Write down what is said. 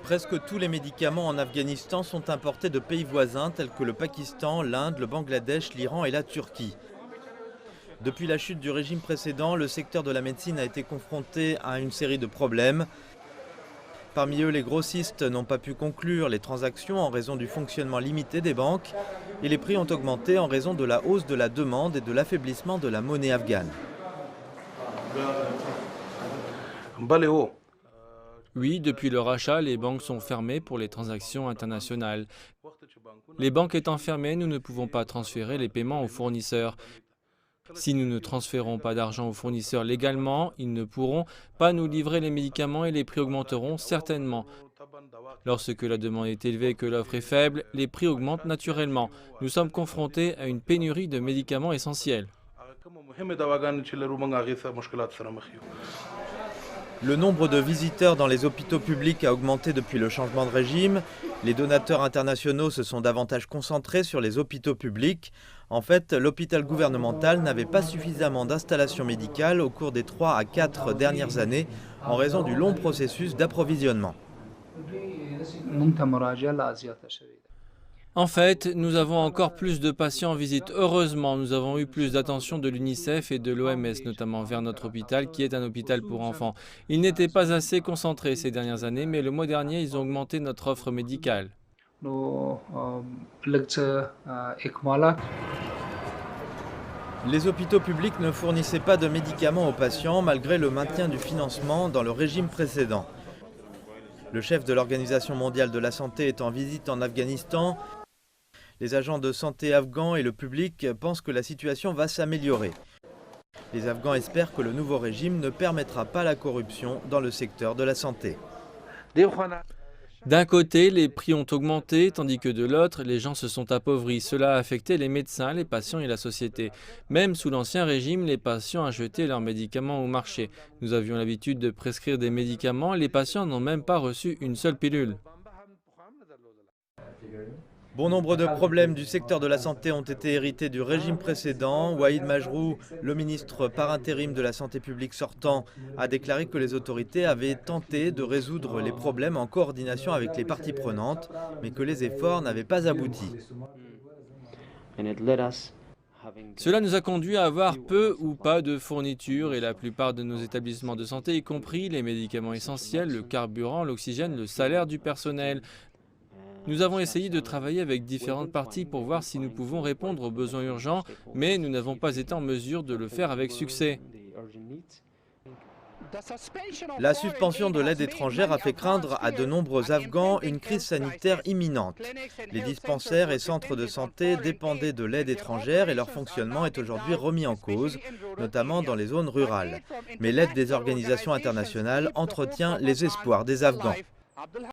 Presque tous les médicaments en Afghanistan sont importés de pays voisins tels que le Pakistan, l'Inde, le Bangladesh, l'Iran et la Turquie. Depuis la chute du régime précédent, le secteur de la médecine a été confronté à une série de problèmes. Parmi eux, les grossistes n'ont pas pu conclure les transactions en raison du fonctionnement limité des banques et les prix ont augmenté en raison de la hausse de la demande et de l'affaiblissement de la monnaie afghane. Oui, depuis le rachat, les banques sont fermées pour les transactions internationales. Les banques étant fermées, nous ne pouvons pas transférer les paiements aux fournisseurs. Si nous ne transférons pas d'argent aux fournisseurs légalement, ils ne pourront pas nous livrer les médicaments et les prix augmenteront certainement. Lorsque la demande est élevée et que l'offre est faible, les prix augmentent naturellement. Nous sommes confrontés à une pénurie de médicaments essentiels. Le nombre de visiteurs dans les hôpitaux publics a augmenté depuis le changement de régime. Les donateurs internationaux se sont davantage concentrés sur les hôpitaux publics. En fait, l'hôpital gouvernemental n'avait pas suffisamment d'installations médicales au cours des 3 à 4 dernières années en raison du long processus d'approvisionnement. En fait, nous avons encore plus de patients en visite. Heureusement, nous avons eu plus d'attention de l'UNICEF et de l'OMS, notamment vers notre hôpital, qui est un hôpital pour enfants. Ils n'étaient pas assez concentrés ces dernières années, mais le mois dernier, ils ont augmenté notre offre médicale. Les hôpitaux publics ne fournissaient pas de médicaments aux patients malgré le maintien du financement dans le régime précédent. Le chef de l'Organisation mondiale de la santé est en visite en Afghanistan. Les agents de santé afghans et le public pensent que la situation va s'améliorer. Les Afghans espèrent que le nouveau régime ne permettra pas la corruption dans le secteur de la santé. D'un côté, les prix ont augmenté, tandis que de l'autre, les gens se sont appauvris. Cela a affecté les médecins, les patients et la société. Même sous l'Ancien Régime, les patients achetaient leurs médicaments au marché. Nous avions l'habitude de prescrire des médicaments, les patients n'ont même pas reçu une seule pilule. Bon nombre de problèmes du secteur de la santé ont été hérités du régime précédent. Waheed Majrou, le ministre par intérim de la santé publique sortant, a déclaré que les autorités avaient tenté de résoudre les problèmes en coordination avec les parties prenantes, mais que les efforts n'avaient pas abouti. Cela nous a conduit à avoir peu ou pas de fournitures et la plupart de nos établissements de santé, y compris les médicaments essentiels, le carburant, l'oxygène, le salaire du personnel. Nous avons essayé de travailler avec différentes parties pour voir si nous pouvons répondre aux besoins urgents, mais nous n'avons pas été en mesure de le faire avec succès. La suspension de l'aide étrangère a fait craindre à de nombreux Afghans une crise sanitaire imminente. Les dispensaires et centres de santé dépendaient de l'aide étrangère et leur fonctionnement est aujourd'hui remis en cause, notamment dans les zones rurales. Mais l'aide des organisations internationales entretient les espoirs des Afghans.